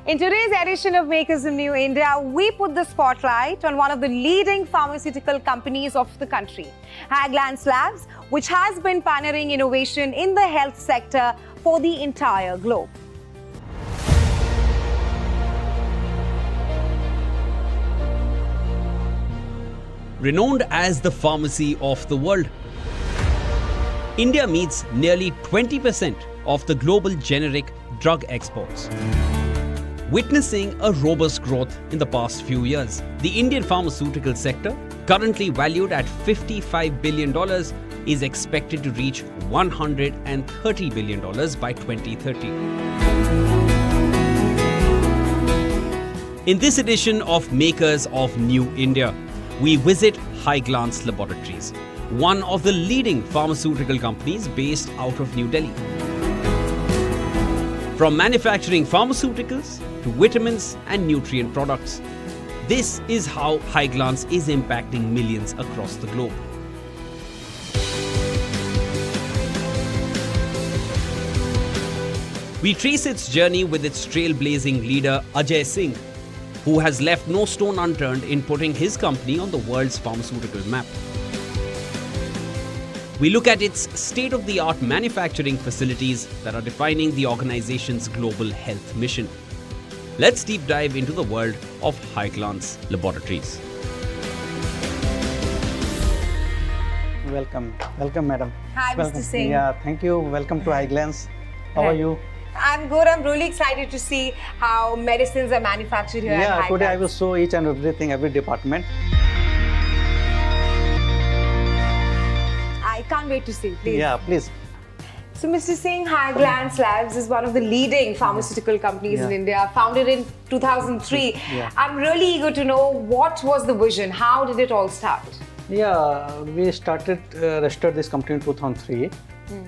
In today's edition of Makers in New India, we put the spotlight on one of the leading pharmaceutical companies of the country, Analytical Labs, which has been pioneering innovation in the health sector for the entire globe. Renowned as the pharmacy of the world, India meets nearly 20% of the global generic drug exports. Witnessing a robust growth in the past few years, the Indian pharmaceutical sector, currently valued at $55 billion, is expected to reach $130 billion by 2030. In this edition of Makers of New India, we visit Hyglance Laboratories, one of the leading pharmaceutical companies based out of New Delhi. From manufacturing pharmaceuticals to vitamins and nutrient products, this is how Hyglance is impacting millions across the globe. We trace its journey with its trailblazing leader Ajay Singh, who has left no stone unturned in putting his company on the world's pharmaceutical map. We look at its state-of-the-art manufacturing facilities that are defining the organization's global health mission. Let's deep dive into the world of Hyglance Laboratories. Welcome, madam. Hi, Welcome. Mr. Singh. Yeah, thank you. Welcome to Hyglance. How are you? I'm good. I'm really excited to see how medicines are manufactured here at Yeah, Hyglance. today I will show each and everything, every department. I can't wait to see, please. Yeah, please. So, Mr. Singh, Hyglance Labs is one of the leading pharmaceutical companies in India, founded in 2003. Yeah. I'm really eager to know what was the vision, how did it all start? Yeah, we started, registered this company in 2003.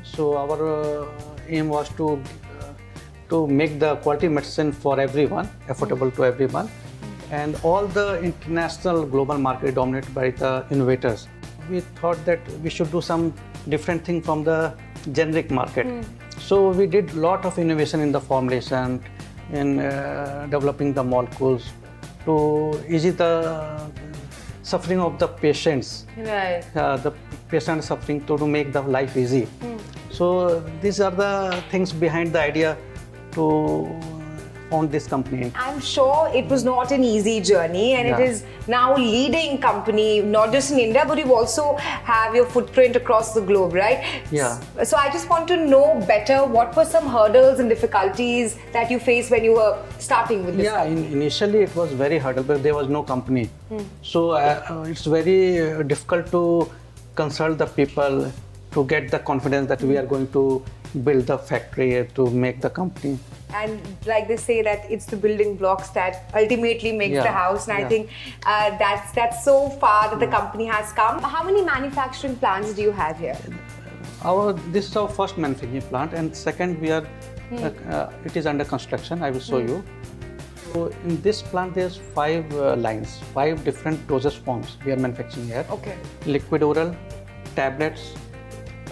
So our aim was to make the quality medicine for everyone, affordable to everyone. And all the international global market dominated by the innovators. We thought that we should do some different thing from the generic market. So we did a lot of innovation in the formulation, in developing the molecules to ease the suffering of the patients. Right. The patient suffering to make the life easy. So these are the things behind the idea to found this company. I'm sure it was not an easy journey, and it is now leading company, not just in India, but you also have your footprint across the globe, right? Yeah. So I just want to know better, what were some hurdles and difficulties that you faced when you were starting with this company? Initially it was very hard, but there was no company. So it's very difficult to consult the people to get the confidence that we are going to build the factory to make the company. And like they say that it's the building blocks that ultimately makes the house, and I think that's so far that the company has come. How many manufacturing plants do you have here? This is our first manufacturing plant, and second we are it is under construction. I will show you. So in this plant there's 5 lines, 5 different dosage forms we are manufacturing here. Okay. Liquid oral, tablet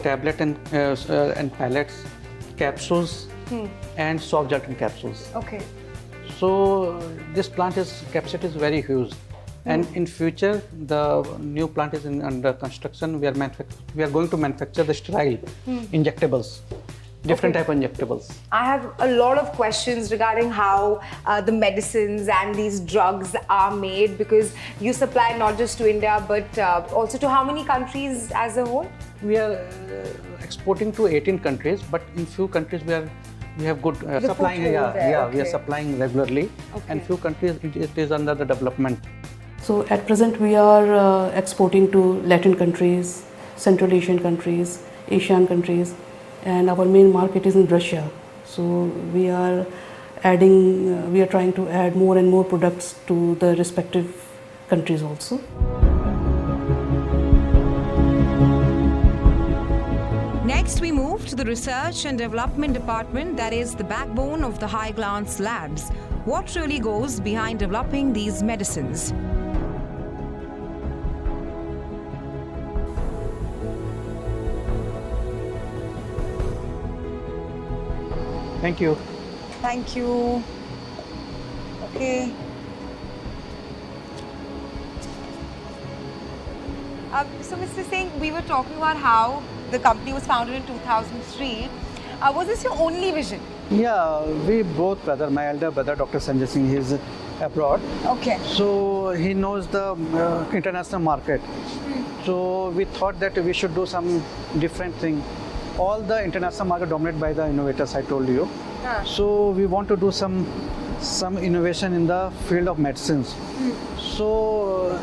and pellets, capsules, and soft gelatin capsules. Okay. So this plant capacity is very huge, and in future the new plant is under construction. We are going to manufacture the sterile injectables, different type of injectables. I have a lot of questions regarding how the medicines and these drugs are made, because you supply not just to India but also to how many countries as a whole? We are exporting to 18 countries, but in few countries we have good supplying. We are supplying regularly, and few countries it is under the development. So at present we are exporting to Latin countries, Central Asian countries, Asian countries, and our main market is in Russia. So we are trying to add more and more products to the respective countries also. Next, we move to the Research and Development Department, that is the backbone of the Hyglance Labs. What really goes behind developing these medicines? Thank you. Thank you. Okay. So, Mr. Singh, we were talking about how the company was founded in 2003. Was this your only vision? Yeah, we both brother, my elder brother, Dr. Sanjay Singh, he is abroad. Okay. So he knows the international market. So we thought that we should do some different thing. All the international market dominated by the innovators, I told you. So we want to do some innovation in the field of medicines. So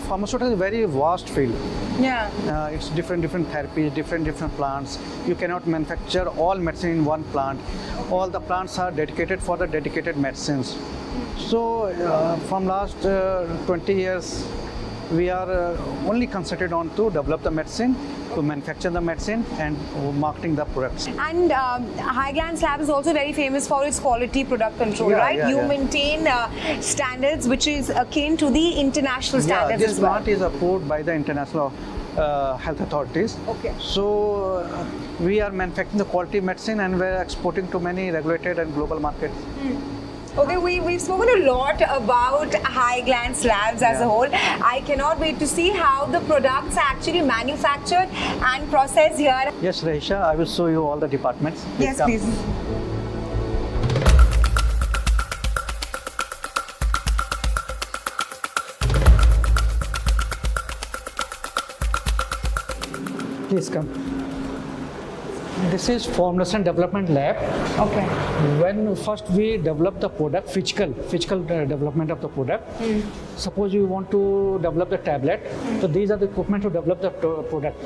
pharmaceutical is a very vast field. Yeah. It's different therapies, different plants. You cannot manufacture all medicine in one plant. All the plants are dedicated for the dedicated medicines. So from last 20 years, we are only concentrated on to develop the medicine, to manufacture the medicine and marketing the products. And Highlands Lab is also very famous for its quality product control, Yeah, right? yeah, You yeah. maintain standards which is akin to the international standards This as well. plant is approved by the international health authorities. Okay. So we are manufacturing the quality medicine and we're exporting to many regulated and global markets. Okay, we've spoken a lot about Highlands Labs as a whole. I cannot wait to see how the products are actually manufactured and processed here. Yes, Rahisha, I will show you all the departments. Yes, come. please. Please come. This is formulation development lab. Okay. When first we develop the product, physical development of the product. Suppose you want to develop the tablet, so these are the equipment to develop the product.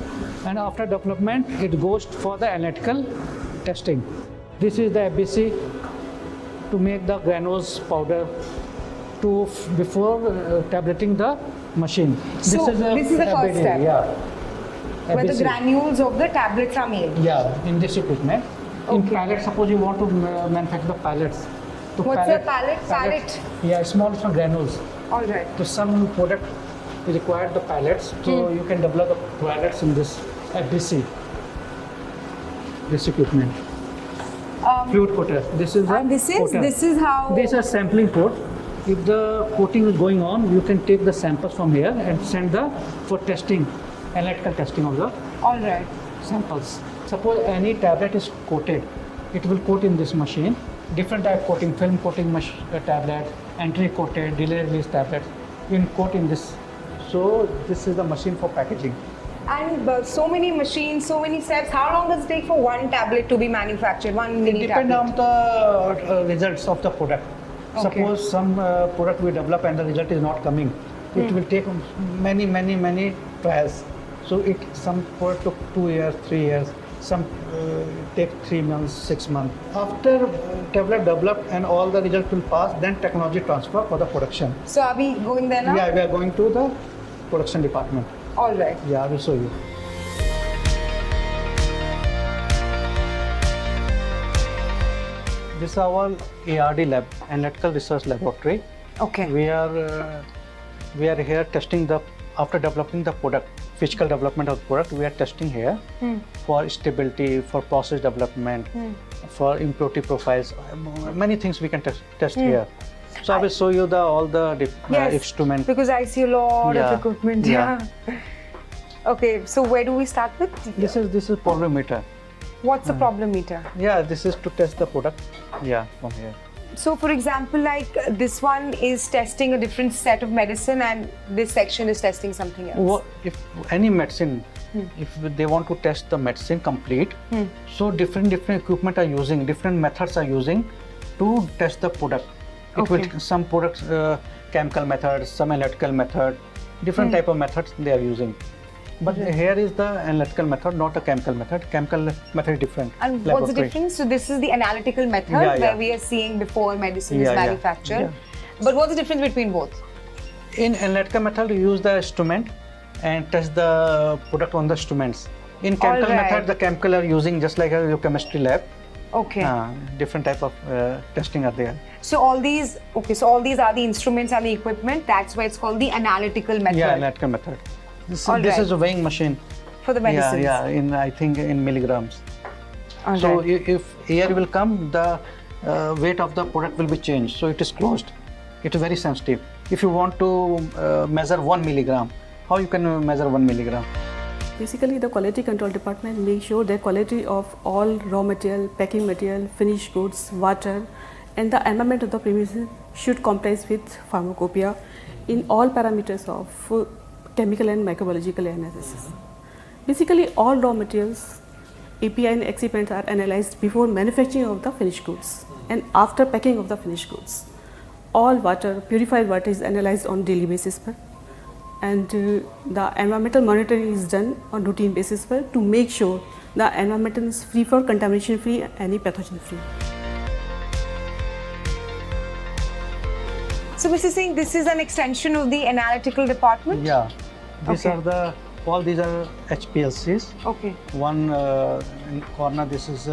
And after development, it goes for the analytical testing. This is the FBC to make the granules powder before tableting the machine. So this is the first FBC, step. Yeah. Where the FBC. granules of the tablets are made. Yeah, in this equipment. In Okay. pallet, suppose you want to manufacture the pallets. So What's a pallet? Pallet. Yeah, small granules. All right. So some product is required the pallets, so you can develop the pallets in this FBC. This equipment. Fluid coater. This is the And coater. this is how. These are sampling port. If the coating is going on, you can take the samples from here and send for testing, analytical testing of the All right. samples. Suppose any tablet is coated, it will coat in this machine. Different type coating, film coating tablet, entry coated, delay release tablet, you can coat in this. So this is the machine for packaging. And so many machines, so many steps. How long does it take for one tablet to be manufactured? One mini Depend tablet. on the results of the product. Okay. Suppose some product we develop and the result is not coming, it will take many trials. So some product took 2 years, 3 years, some take 3 months, 6 months. After tablet developed and all the results will pass, then technology transfer for the production. So are we going there now? Yeah, we are going to the production department. All right. Yeah, I will show you. This is our ARD lab, Analytical Research Laboratory. Okay. We are here testing after developing the product, physical development of the product, we are testing here for stability, for process development, for impurity profiles, many things we can test here. So I will show you all the instruments. Because I see a lot of equipment. Yeah. Okay, so where do we start with? This is polarimeter. What's the problem meter? Yeah, this is to test the product. Yeah, from here. So for example, like this one is testing a different set of medicine and this section is testing something else. If any medicine, if they want to test the medicine complete, so different equipment are using, different methods are using to test the product. It will some products chemical methods, some analytical method, different type of methods they are using. But here is the analytical method, not a chemical method. Chemical method is different. And what's the difference? So this is the analytical method where we are seeing before medicine is manufactured. Yeah. But what's the difference between both? In analytical method, you use the instrument and test the product on the instruments. In chemical method, the chemical are using just like your chemistry lab. Okay. Different type of testing are there. So all these, so all these are the instruments and the equipment. That's why it's called the analytical method. Yeah, analytical method. This is a weighing machine. For the medicines? I think in milligrams. All So right. if air will come, the weight of the product will be changed. So it is closed. It is very sensitive. If you want to measure 1 milligram, how you can measure 1 milligram? Basically, the quality control department makes sure the quality of all raw material, packing material, finished goods, water, and the environment of the premises should comply with pharmacopoeia in all parameters of chemical and microbiological analysis. Basically, all raw materials, API and excipients are analyzed before manufacturing of the finished goods and after packing of the finished goods. All water, purified water is analyzed on daily basis and the environmental monitoring is done on routine basis to make sure the environment is free for contamination free, any pathogen free. So, Mr. Singh, this is an extension of the analytical department? Yeah, these Okay. are all these are HPLCs. Okay. One in corner, this is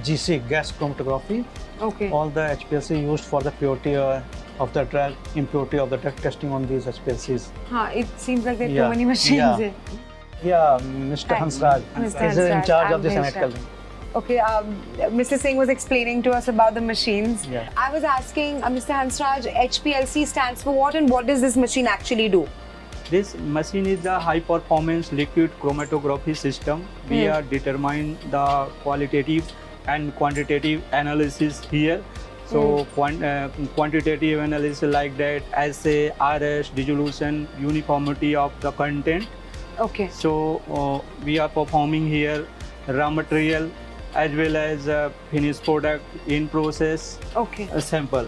GC, gas chromatography. Okay. All the HPLC used for the purity of the drug, impurity of the drug testing on these HPLCs. It seems like there are Yeah, too many machines yeah. here. Yeah, Mr. Hi. Hansraj Mr. is in Hansraj, charge I'm of this Nisha. analytical. Okay, Mr. Singh was explaining to us about the machines. Yeah. I was asking Mr. Hansraj, HPLC stands for what and what does this machine actually do? This machine is a high performance liquid chromatography system. We are determine the qualitative and quantitative analysis here. So quantitative analysis like that, assay, RS, dissolution, uniformity of the content. Okay. So we are performing here raw material as well as finished product in process Okay. sample.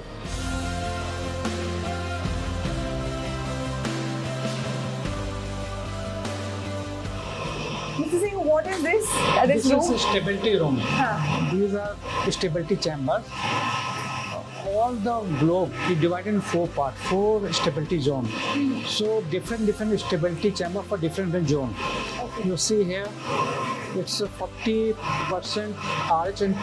Mr. Singh, what is this? This room? is stability room. Huh. These are stability chambers. All the globe is divided in 4 parts, 4 stability zones. So different stability chamber for different zone. You see here, it's a 40% RH and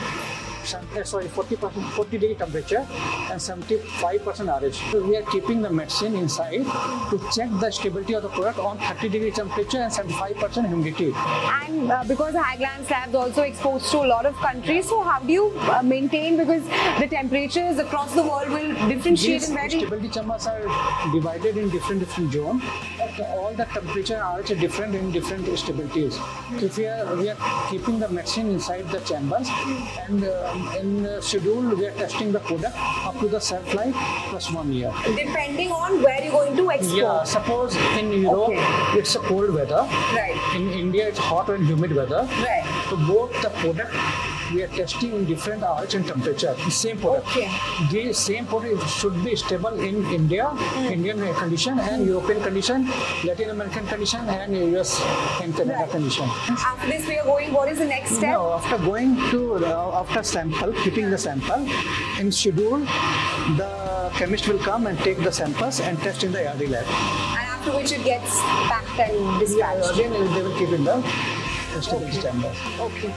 40% 40 degree temperature and 75% RH. So we are keeping the medicine inside to check the stability of the product on 30 degree temperature and 75% humidity. And because Hagland's Lab is also exposed to a lot of countries, so how do you maintain, because the temperatures across the world will differentiate These and vary? stability chambers are divided in different zones. All the temperature are different in different stabilities. If we are keeping the medicine inside the chambers, and in the schedule we are testing the product up to the shelf life plus 1 year. Depending on where you're going to export. Yeah, suppose in Europe Okay. it's a cold weather. Right. In India it's hot and humid weather. Right. So both the product we are testing in different RH and temperature. The same product. Okay. The same product should be stable in India, Indian condition, and European condition, Latin American condition, and US and Canada Right. condition. After this, we are going. What is the next step? Now, after going to after sample, keeping the sample in schedule, the chemist will come and take the samples and test in the RD lab. And after which it gets packed and dispatched. Again, they will keep in the stability chambers. Okay.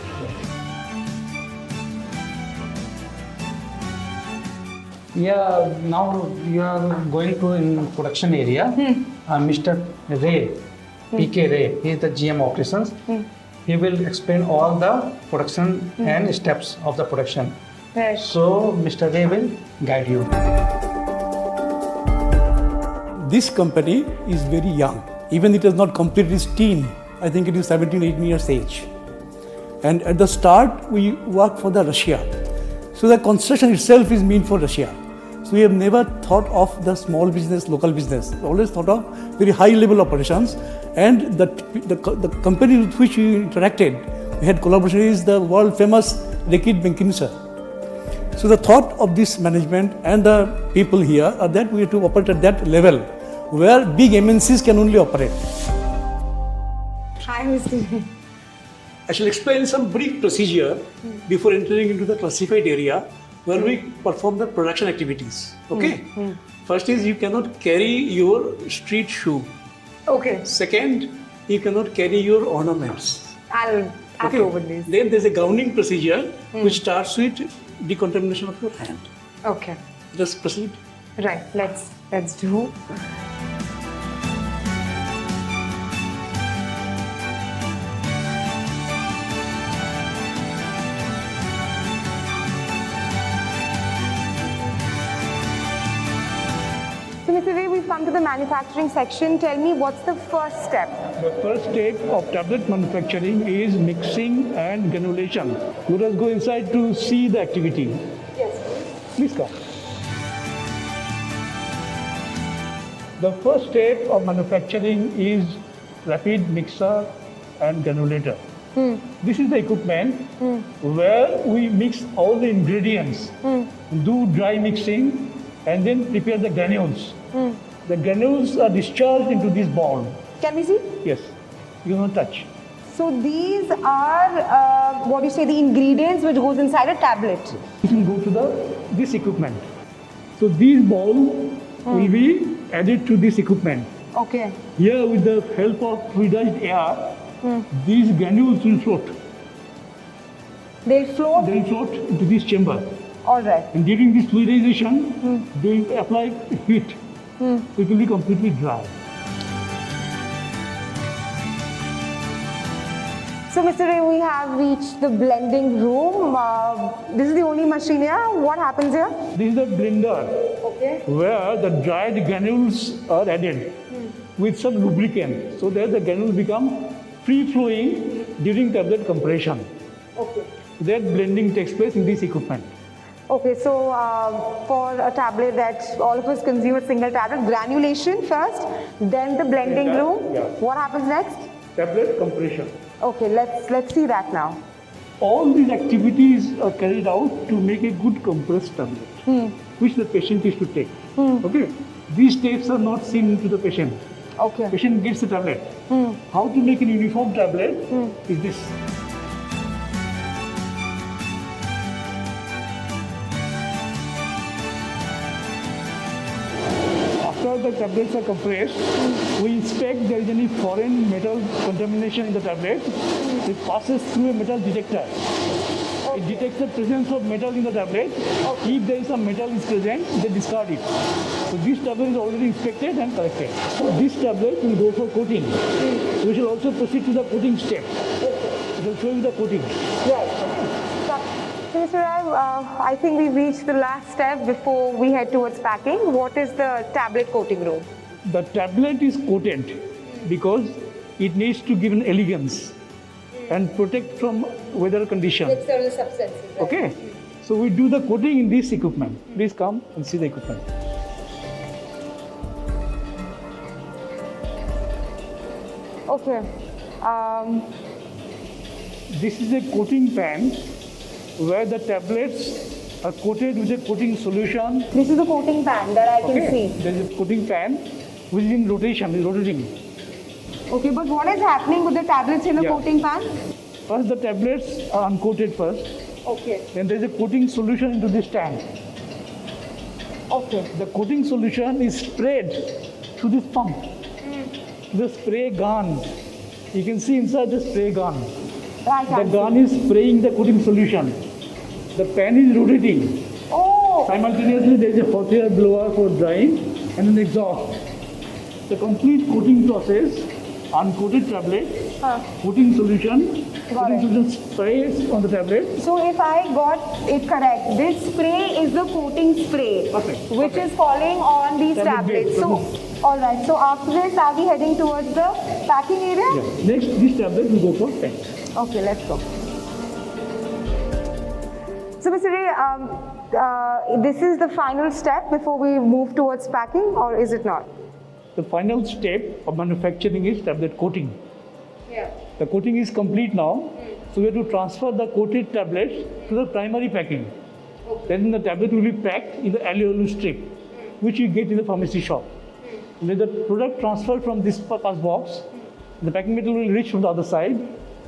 Yeah, now you are going to in production area. Mr. Ray, PK Ray, he is the GM operations. He will explain all the production and steps of the production. Right. So Mr. Ray will guide you. This company is very young. Even it has not completed its teen. I think it is 17, 18 years age. And at the start, we worked for the Russia. So the construction itself is meant for Russia. So we have never thought of the small business, local business. We always thought of very high level operations. And the company with which we interacted, we had collaboration is the world famous Rekit Benkinser. So the thought of this management and the people here are that we have to operate at that level where big MNCs can only operate. Hi, Mr. I shall explain some brief procedure before entering into the classified area where we perform the production activities. Okay? First is you cannot carry your street shoe. Okay. Second, you cannot carry your ornaments. I'll go with this. Then there's a grounding procedure which starts with decontamination of your hand. Okay. Just proceed. Right. Let's do. come to the manufacturing section, tell me what's the first step? The first step of tablet manufacturing is mixing and granulation. Let us go inside to see the activity. Yes. Please come. The first step of manufacturing is rapid mixer and granulator. This is the equipment where we mix all the ingredients, do dry mixing, and then prepare the granules. The granules are discharged into this ball. Can we see? Yes, you don't touch. So these are what you say, the ingredients which goes inside a tablet. It will go to this equipment. So these balls will be added to this equipment. Okay. Here, with the help of fluidized air, these granules will float. They'll float? They will float into this chamber. All right. And during this fluidization, they will apply heat. It will be completely dry. So, Mr. Ray, we have reached the blending room. This is the only machine here. What happens here? This is the blender Okay. where the dried granules are added with some lubricant so that the granules become free-flowing during tablet compression. Okay. That blending takes place in this equipment. Okay, so for a tablet that all of us consume a single tablet, granulation first, then the blending Blender, room. yeah. What happens next? Tablet compression. Okay, let's see that now. All these activities are carried out to make a good compressed tablet, which the patient is to take. Okay, these steps are not seen to the patient. Okay. Patient gets the tablet. How to make a uniform tablet is this. After the tablets are compressed, we inspect there is any foreign metal contamination in the tablet. It passes through a metal detector. It detects the presence of metal in the tablet. If there is some metal is present, they discard it. So this tablet is already inspected and corrected. This tablet will go for coating. We shall also proceed to the coating step. It will show you the coating. So, Mr. Rai, I think we've reached the last step before we head towards packing. What is the tablet coating room? The tablet is coated because it needs to give an elegance and protect from weather condition. External substances. Right? Okay, so we do the coating in this equipment. Please come and see the equipment. Okay. This is a coating pan where the tablets are coated with a coating solution. This is the coating pan that I can see. There is a coating pan which is in rotation, is rotating. Okay, but what is happening with the tablets in a Yeah. coating pan? First, the tablets are uncoated first. Okay. Then there is a coating solution into this tank. Okay. The coating solution is sprayed through this pump. The spray gun. You can see inside the spray gun. Right. The gun is spraying the coating solution. The pan is rotating. Oh. Simultaneously, there is a hot air blower for drying and an exhaust. The complete coating process, uncoated tablet, coating solution, Got it. sprays on the tablet. So if I got it correct, this spray is the coating spray, Perfect. which is falling on these Tablet tablets. base. So, all right. So after this, are we heading towards the packing area? Yeah. Next, this tablet will go for pack. Okay, let's go. So, Mr. Ray, this is the final step before we move towards packing, or is it not? The final step of manufacturing is tablet coating. Yeah. The coating is complete now, so we have to transfer the coated tablets to the primary packing. Then the tablet will be packed in the aluminum strip, which you get in the pharmacy shop. Then the product transferred from this pass box, the packing material will reach from the other side.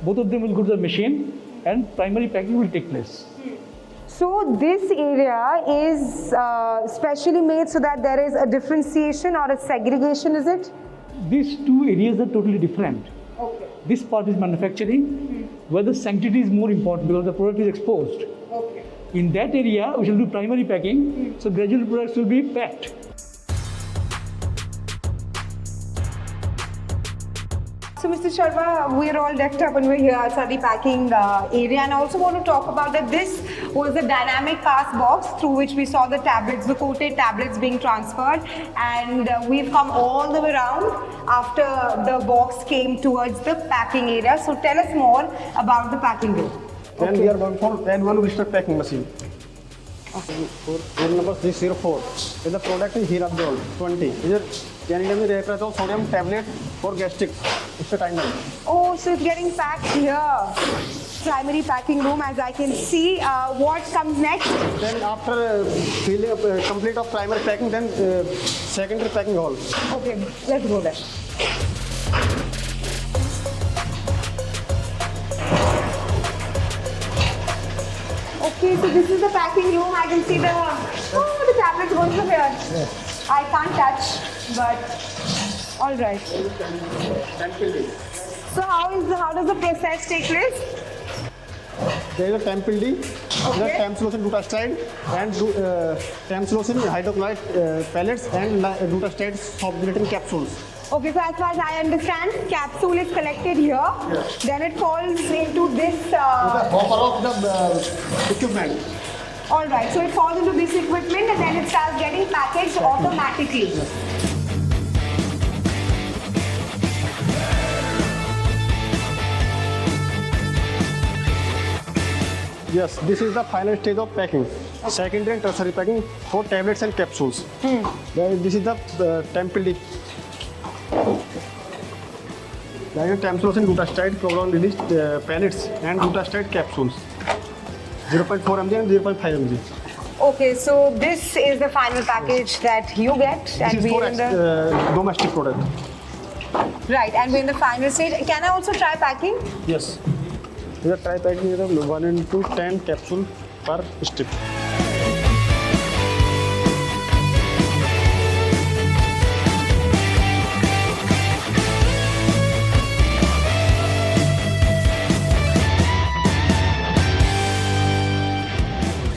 Both of them will go to the machine, and primary packing will take place. So this area is specially made so that there is a differentiation or a segregation, is it? These two areas are totally different. Okay. This part is manufacturing, where the sanctity is more important because the product is exposed. Okay. In that area, we shall do primary packing, so gradual products will be packed. So, Mr. Sharma, we're all decked up and we're here outside the packing area, and I also want to talk about that this was a dynamic pass box through which we saw the tablets, the coated tablets being transferred, and we've come all the way around after the box came towards the packing area. So, tell us more about the packing room. Then we are going for N1 blister packing machine. Room number 304. Is the product is Hirabdol 20. Is it Janidamid sodium tablet for gastric. It's a time. Oh, so it's getting packed here. Primary packing room, as I can see. What comes next? Then after filling complete of primary packing, then secondary packing hall. Okay, let's go there. Okay, so this is the packing room. I can see the tablets going from here. Yes. I can't touch, but all right. So how does the process take place? There is a Temple D, the Tamsulosin Dutastride and Tamsulosin hydrochloride pellets and Dutastride soft gelatin capsules. Okay, so as far as I understand, capsule is collected here. Yes. Then it falls into this. The hopper of the equipment. All right, so it falls into this equipment and then it starts getting packaged automatically. Yes. Yes, this is the final stage of packing. Secondary and tertiary packing for tablets and capsules. This is the Temple D. Then Tamsulosin Dutastride program released pellets and Dutastride capsules. 0.4 mg and 0.5 mg. Okay, so this is the final package that you get, This and is we're for in the domestic product. right, and we're in the final stage. Can I also try packing? Yes. We are try packing with 1 into 10 capsule per strip.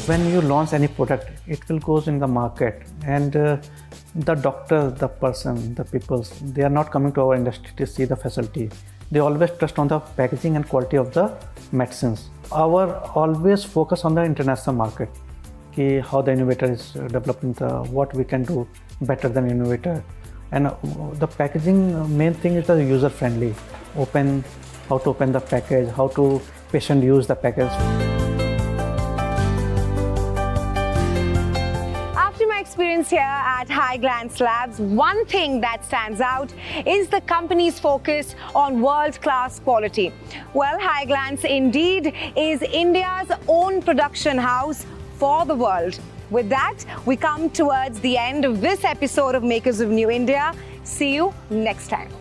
When you launch any product, it will goes in the market, and the doctor, the person, the people, they are not coming to our industry to see the facility. They always trust on the packaging and quality of the medicines. Our always focus on the international market, how the innovator is developing, what we can do better than innovator. And the packaging, main thing is the user friendly, how to open the package, how to patient use the package. Experience here at High Glance Labs, one thing that stands out is the company's focus on world-class quality. Well, High Glance indeed is India's own production house for the world. With that, we come towards the end of this episode of Makers of New India. See you next time.